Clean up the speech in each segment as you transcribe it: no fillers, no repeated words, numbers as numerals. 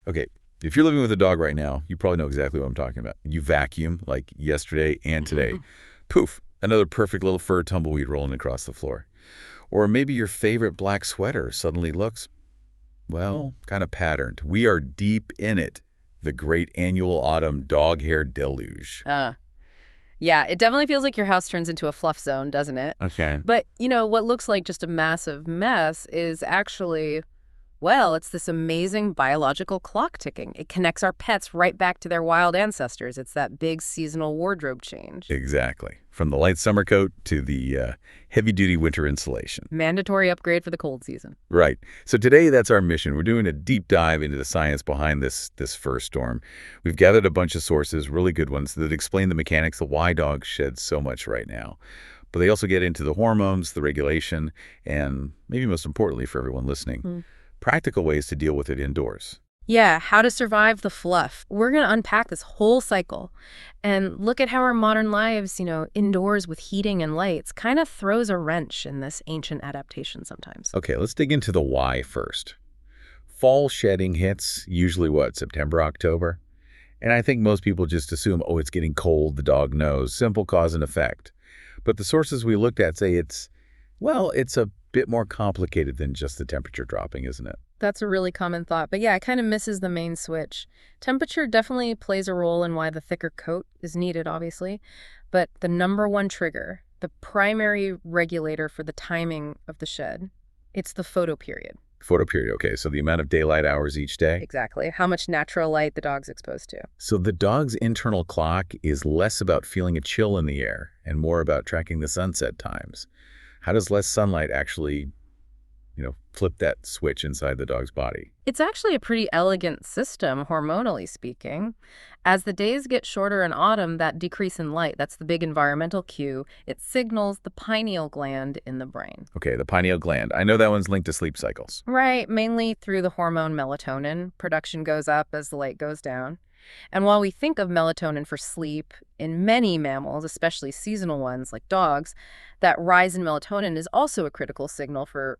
Okay, if you're living with a dog right now, you probably know exactly what I'm talking about. You vacuum, like yesterday and today. Poof, another perfect little fur tumbleweed rolling across the floor. Or maybe your favorite black sweater suddenly looks, well, kind of patterned. We are deep in it. The great annual autumn dog hair deluge. Yeah, it definitely feels like your house turns into a fluff zone, doesn't it? Okay. But, what looks like just a massive mess is actually, well, it's this amazing biological clock ticking. It connects our pets right back to their wild ancestors. It's that big seasonal wardrobe change. Exactly. From the light summer coat to the heavy-duty winter insulation. Mandatory upgrade for the cold season. Right. So today, that's our mission. We're doing a deep dive into the science behind this fur storm. We've gathered a bunch of sources, really good ones, that explain the mechanics of why dogs shed so much right now. But they also get into the hormones, the regulation, and maybe most importantly for everyone listening, practical ways to deal with it indoors. Yeah, how to survive the fluff. We're going to unpack this whole cycle and look at how our modern lives, indoors with heating and lights, kind of throws a wrench in this ancient adaptation sometimes. Okay, let's dig into the why first. Fall shedding hits, usually what, September, October? And I think most people just assume, oh, it's getting cold, the dog knows. Simple cause and effect. But the sources we looked at say it's a bit more complicated than just the temperature dropping, isn't it? That's a really common thought. But yeah, it kind of misses the main switch. Temperature definitely plays a role in why the thicker coat is needed, obviously. But the number one trigger, the primary regulator for the timing of the shed, it's the photoperiod. Photoperiod, okay, so the amount of daylight hours each day. Exactly. How much natural light the dog's exposed to. So the dog's internal clock is less about feeling a chill in the air and more about tracking the sunset times. How does less sunlight actually, flip that switch inside the dog's body? It's actually a pretty elegant system, hormonally speaking. As the days get shorter in autumn, that decrease in light, that's the big environmental cue, it signals the pineal gland in the brain. Okay, the pineal gland. I know that one's linked to sleep cycles. Right, mainly through the hormone melatonin. Production goes up as the light goes down. And while we think of melatonin for sleep, in many mammals, especially seasonal ones like dogs, that rise in melatonin is also a critical signal for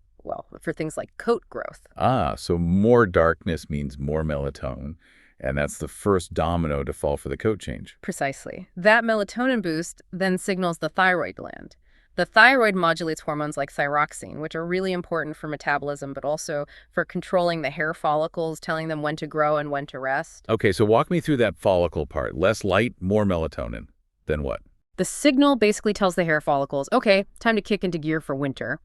things like coat growth. So more darkness means more melatonin, and that's the first domino to fall for the coat change. Precisely. That melatonin boost then signals the thyroid gland. The thyroid modulates hormones like thyroxine, which are really important for metabolism, but also for controlling the hair follicles, telling them when to grow and when to rest. Okay, so walk me through that follicle part. Less light, more melatonin. Then what? The signal basically tells the hair follicles, okay, time to kick into gear for winter.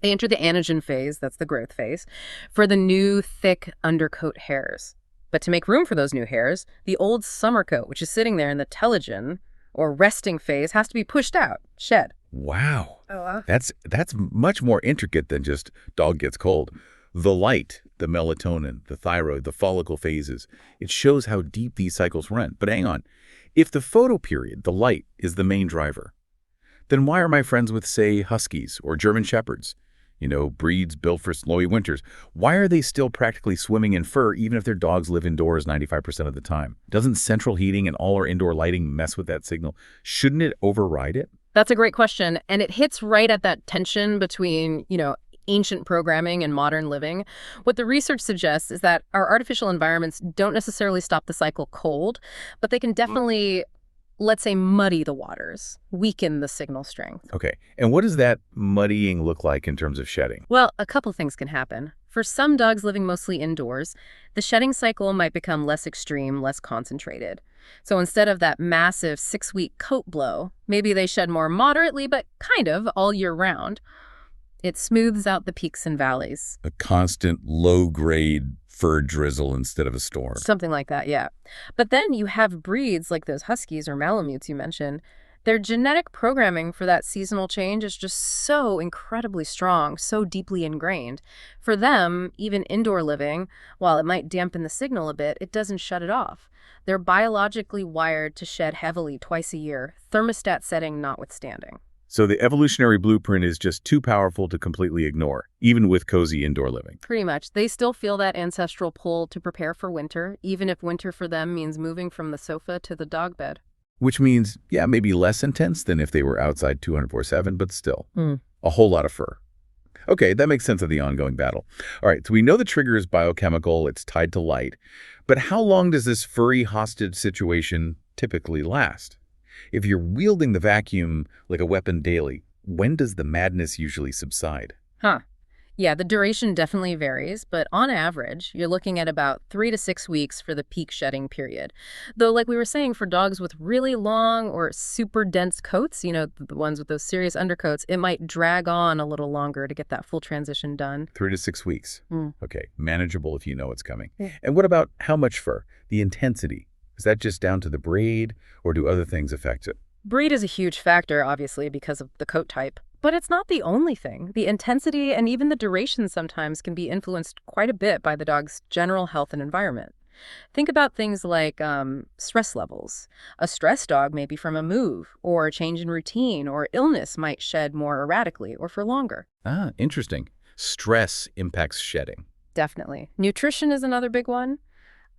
They enter the anagen phase, that's the growth phase, for the new thick undercoat hairs. But to make room for those new hairs, the old summer coat, which is sitting there in the telogen, or resting phase, has to be pushed out, shed. Wow. That's much more intricate than just dog gets cold. The light, the melatonin, the thyroid, the follicle phases, it shows how deep these cycles run. But hang on. If the photoperiod, the light, is the main driver, then why are my friends with, say, huskies or German shepherds, breeds built for snowy winters, why are they still practically swimming in fur even if their dogs live indoors 95% of the time? Doesn't central heating and all our indoor lighting mess with that signal? Shouldn't it override it? That's a great question. And it hits right at that tension between, ancient programming and modern living. What the research suggests is that our artificial environments don't necessarily stop the cycle cold, but they can definitely, let's say, muddy the waters, weaken the signal strength. Okay. And what does that muddying look like in terms of shedding? Well, a couple things can happen. For some dogs living mostly indoors, the shedding cycle might become less extreme, less concentrated. So instead of that massive 6-week coat blow, maybe they shed more moderately, but kind of all year round. It smooths out the peaks and valleys. A constant low-grade fur drizzle instead of a storm. Something like that, yeah. But then you have breeds like those huskies or Malamutes you mentioned. Their genetic programming for that seasonal change is just so incredibly strong, so deeply ingrained. For them, even indoor living, while it might dampen the signal a bit, it doesn't shut it off. They're biologically wired to shed heavily twice a year, thermostat setting notwithstanding. So the evolutionary blueprint is just too powerful to completely ignore, even with cozy indoor living. Pretty much. They still feel that ancestral pull to prepare for winter, even if winter for them means moving from the sofa to the dog bed. Which means, maybe less intense than if they were outside 24/7, but still, a whole lot of fur. Okay, that makes sense of the ongoing battle. All right, so we know the trigger is biochemical, it's tied to light. But how long does this furry hostage situation typically last? If you're wielding the vacuum like a weapon daily, when does the madness usually subside? Huh. Yeah, the duration definitely varies, but on average, you're looking at about 3 to 6 weeks for the peak shedding period. Though, like we were saying, for dogs with really long or super dense coats, the ones with those serious undercoats, it might drag on a little longer to get that full transition done. 3 to 6 weeks. Mm. Okay, manageable if you know it's coming. Yeah. And what about how much fur? The intensity? Is that just down to the braid, or do other things affect it? Breed is a huge factor, obviously, because of the coat type. But it's not the only thing. The intensity and even the duration sometimes can be influenced quite a bit by the dog's general health and environment. Think about things like stress levels. A stressed dog may be from a move, or a change in routine, or illness might shed more erratically or for longer. Ah, interesting. Stress impacts shedding. Definitely. Nutrition is another big one.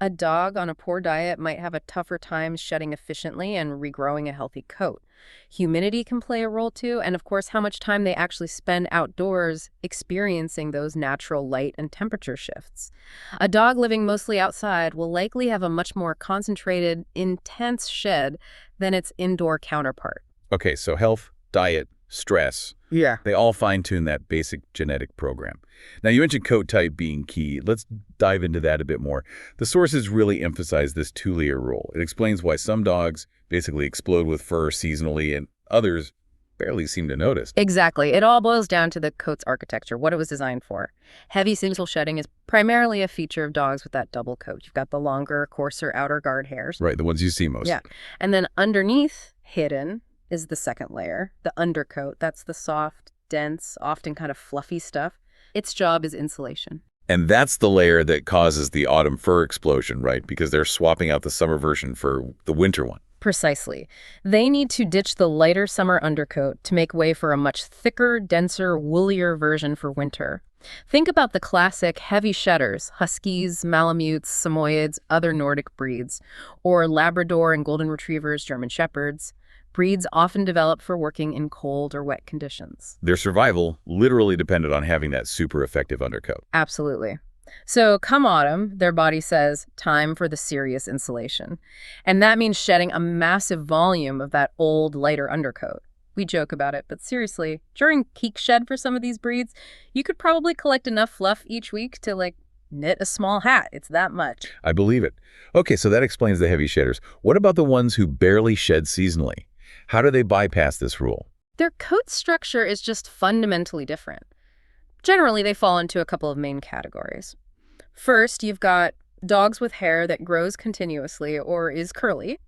A dog on a poor diet might have a tougher time shedding efficiently and regrowing a healthy coat. Humidity can play a role too, and of course how much time they actually spend outdoors experiencing those natural light and temperature shifts. A dog living mostly outside will likely have a much more concentrated, intense shed than its indoor counterpart. Okay, so health, diet, stress. Yeah. They all fine-tune that basic genetic program. Now, you mentioned coat type being key. Let's dive into that a bit more. The sources really emphasize this two-layer rule. It explains why some dogs basically explode with fur seasonally and others barely seem to notice. Exactly. It all boils down to the coat's architecture, what it was designed for. Heavy seasonal shedding is primarily a feature of dogs with that double coat. You've got the longer, coarser outer guard hairs. Right, the ones you see most. Yeah. And then underneath, hidden, is the second layer, the undercoat. That's the soft, dense, often kind of fluffy stuff. Its job is insulation. And that's the layer that causes the autumn fur explosion, right? Because they're swapping out the summer version for the winter one. Precisely. They need to ditch the lighter summer undercoat to make way for a much thicker, denser, woollier version for winter. Think about the classic heavy shedders, Huskies, Malamutes, Samoyeds, other Nordic breeds, or Labrador and Golden Retrievers, German Shepherds. Breeds often develop for working in cold or wet conditions. Their survival literally depended on having that super effective undercoat. Absolutely. So come autumn, their body says, time for the serious insulation. And that means shedding a massive volume of that old, lighter undercoat. We joke about it, but seriously, during peak shed for some of these breeds, you could probably collect enough fluff each week to, knit a small hat. It's that much. I believe it. Okay, so that explains the heavy shedders. What about the ones who barely shed seasonally? How do they bypass this rule? Their coat structure is just fundamentally different. Generally, they fall into a couple of main categories. First, you've got dogs with hair that grows continuously or is curly.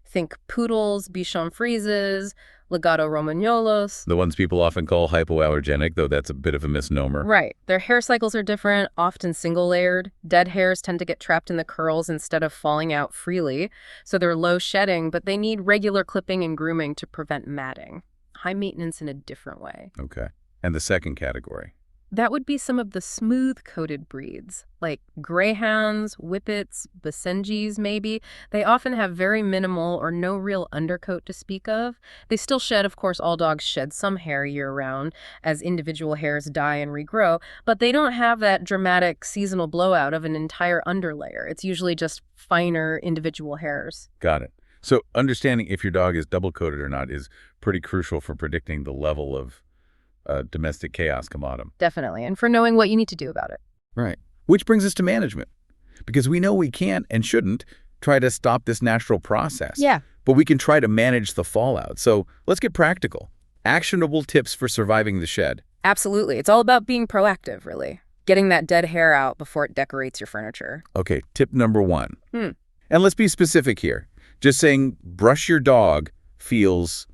Think poodles, Bichon Frises, Legato Romagnolos. The ones people often call hypoallergenic, though that's a bit of a misnomer. Right. Their hair cycles are different, often single-layered. Dead hairs tend to get trapped in the curls instead of falling out freely, so they're low shedding, but they need regular clipping and grooming to prevent matting. High maintenance in a different way. Okay. And the second category? That would be some of the smooth-coated breeds, like greyhounds, whippets, basenjis maybe. They often have very minimal or no real undercoat to speak of. They still shed, of course, all dogs shed some hair year-round as individual hairs die and regrow, but they don't have that dramatic seasonal blowout of an entire underlayer. It's usually just finer individual hairs. Got it. So understanding if your dog is double-coated or not is pretty crucial for predicting the level of domestic chaos come autumn. Definitely, and for knowing what you need to do about it. Right. Which brings us to management. Because we know we can't and shouldn't try to stop this natural process. Yeah. But we can try to manage the fallout. So let's get practical. Actionable tips for surviving the shed. Absolutely. It's all about being proactive, really. Getting that dead hair out before it decorates your furniture. Okay, tip number 1. And let's be specific here. Just saying brush your dog feels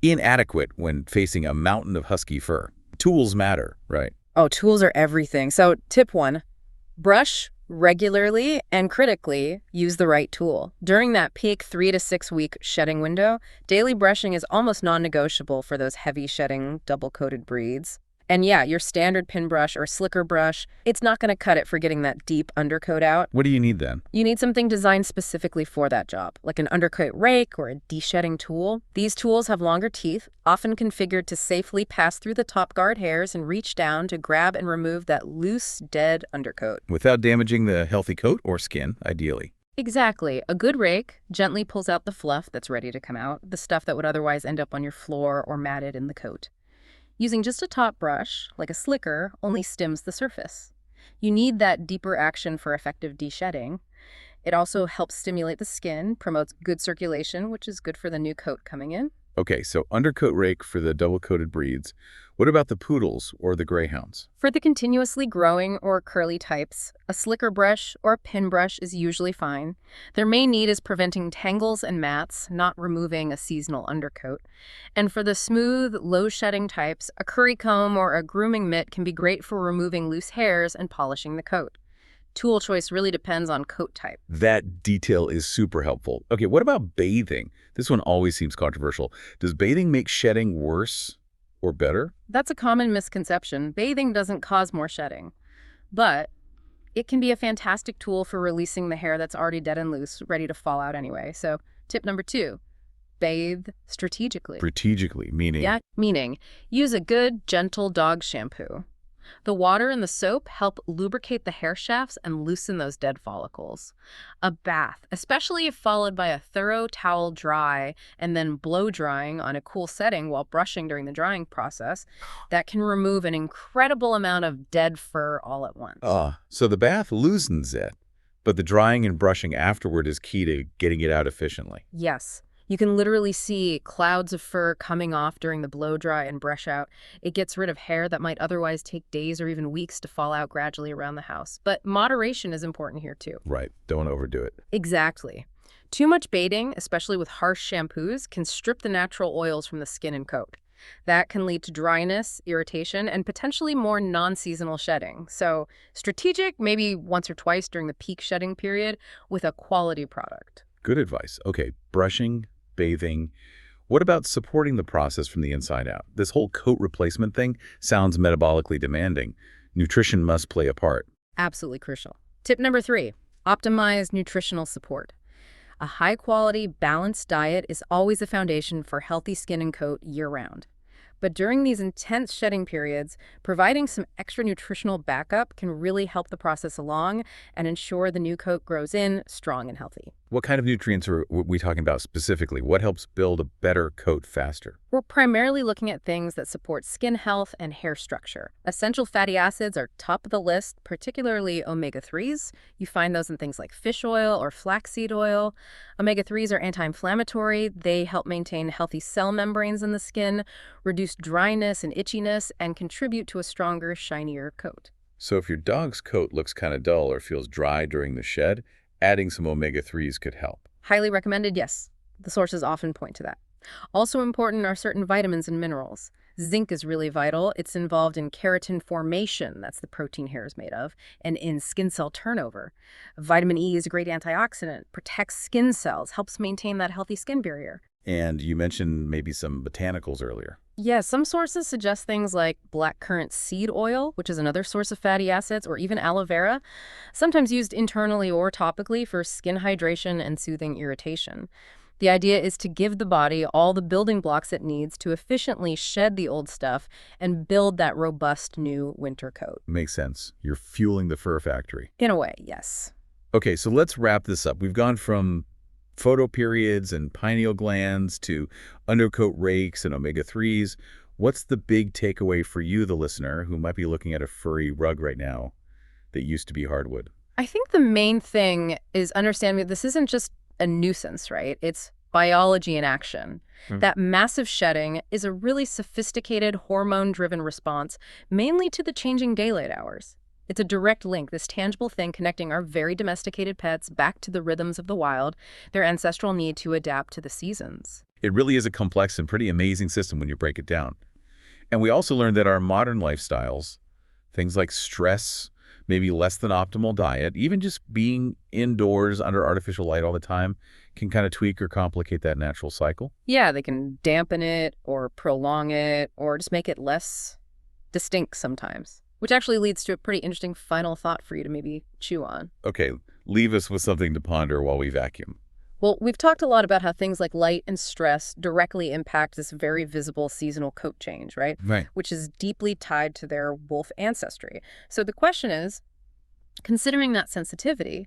inadequate when facing a mountain of husky fur. Tools matter, right? Oh, tools are everything. So tip 1, brush regularly and critically use the right tool. During that peak 3 to 6 week shedding window, daily brushing is almost non-negotiable for those heavy shedding double-coated breeds. And yeah, your standard pin brush or slicker brush, it's not going to cut it for getting that deep undercoat out. What do you need then? You need something designed specifically for that job, like an undercoat rake or a de-shedding tool. These tools have longer teeth, often configured to safely pass through the top guard hairs and reach down to grab and remove that loose, dead undercoat. Without damaging the healthy coat or skin, ideally. Exactly. A good rake gently pulls out the fluff that's ready to come out, the stuff that would otherwise end up on your floor or matted in the coat. Using just a top brush, like a slicker, only stems the surface. You need that deeper action for effective de-shedding. It also helps stimulate the skin, promotes good circulation, which is good for the new coat coming in. Okay, so undercoat rake for the double-coated breeds. What about the poodles or the greyhounds? For the continuously growing or curly types, a slicker brush or a pin brush is usually fine. Their main need is preventing tangles and mats, not removing a seasonal undercoat. And for the smooth, low-shedding types, a curry comb or a grooming mitt can be great for removing loose hairs and polishing the coat. Tool choice really depends on coat type. That detail is super helpful. Okay, what about bathing? This one always seems controversial. Does bathing make shedding worse or better? That's a common misconception. Bathing doesn't cause more shedding, but it can be a fantastic tool for releasing the hair that's already dead and loose, ready to fall out anyway. So tip number 2, bathe strategically. Strategically, meaning? Yeah, meaning use a good, gentle dog shampoo. The water and the soap help lubricate the hair shafts and loosen those dead follicles. A bath, especially if followed by a thorough towel dry and then blow drying on a cool setting while brushing during the drying process, that can remove an incredible amount of dead fur all at once. So the bath loosens it, but the drying and brushing afterward is key to getting it out efficiently. Yes. You can literally see clouds of fur coming off during the blow dry and brush out. It gets rid of hair that might otherwise take days or even weeks to fall out gradually around the house. But moderation is important here too. Right. Don't overdo it. Exactly. Too much bathing, especially with harsh shampoos, can strip the natural oils from the skin and coat. That can lead to dryness, irritation, and potentially more non-seasonal shedding. So strategic, maybe once or twice during the peak shedding period with a quality product. Good advice. Okay, brushing, bathing. What about supporting the process from the inside out? This whole coat replacement thing sounds metabolically demanding. Nutrition must play a part. Absolutely crucial. Tip number 3, optimize nutritional support. A high-quality, balanced diet is always a foundation for healthy skin and coat year-round. But during these intense shedding periods, providing some extra nutritional backup can really help the process along and ensure the new coat grows in strong and healthy. What kind of nutrients are we talking about specifically? What helps build a better coat faster? We're primarily looking at things that support skin health and hair structure. Essential fatty acids are top of the list, particularly omega-3s. You find those in things like fish oil or flaxseed oil. Omega-3s are anti-inflammatory. They help maintain healthy cell membranes in the skin, reduce dryness and itchiness, and contribute to a stronger, shinier coat. So if your dog's coat looks kind of dull or feels dry during the shed, adding some omega-3s could help. Highly recommended, yes. The sources often point to that. Also important are certain vitamins and minerals. Zinc is really vital. It's involved in keratin formation, that's the protein hair is made of, and in skin cell turnover. Vitamin E is a great antioxidant, protects skin cells, helps maintain that healthy skin barrier. And you mentioned maybe some botanicals earlier. Yeah, some sources suggest things like blackcurrant seed oil, which is another source of fatty acids, or even aloe vera, sometimes used internally or topically for skin hydration and soothing irritation. The idea is to give the body all the building blocks it needs to efficiently shed the old stuff and build that robust new winter coat. Makes sense. You're fueling the fur factory. In a way, yes. Okay, so let's wrap this up. We've gone from photoperiods and pineal glands to undercoat rakes and omega-3s. What's the big takeaway for you, the listener, who might be looking at a furry rug right now that used to be hardwood? I think the main thing is understanding that this isn't just a nuisance, right? It's biology in action. That massive shedding is a really sophisticated hormone-driven response, mainly to the changing daylight hours. It's a direct link, this tangible thing connecting our very domesticated pets back to the rhythms of the wild, their ancestral need to adapt to the seasons. It really is a complex and pretty amazing system when you break it down. And we also learned that our modern lifestyles, things like stress, maybe less than optimal diet, even just being indoors under artificial light all the time can kind of tweak or complicate that natural cycle. Yeah, they can dampen it or prolong it or just make it less distinct sometimes, which actually leads to a pretty interesting final thought for you to maybe chew on. Okay, leave us with something to ponder while we vacuum. Well, we've talked a lot about how things like light and stress directly impact this very visible seasonal coat change, right? Right. Which is deeply tied to their wolf ancestry. So the question is, considering that sensitivity,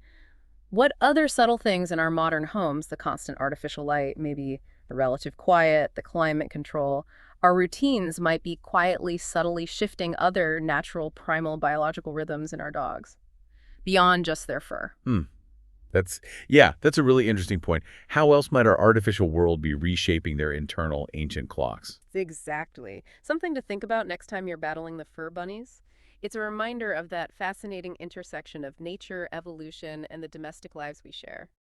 what other subtle things in our modern homes, the constant artificial light, maybe the relative quiet, the climate control, our routines might be quietly, subtly shifting other natural, primal biological rhythms in our dogs, beyond just their fur? Hmm. That's a really interesting point. How else might our artificial world be reshaping their internal ancient clocks? Exactly. Something to think about next time you're battling the fur bunnies. It's a reminder of that fascinating intersection of nature, evolution, and the domestic lives we share.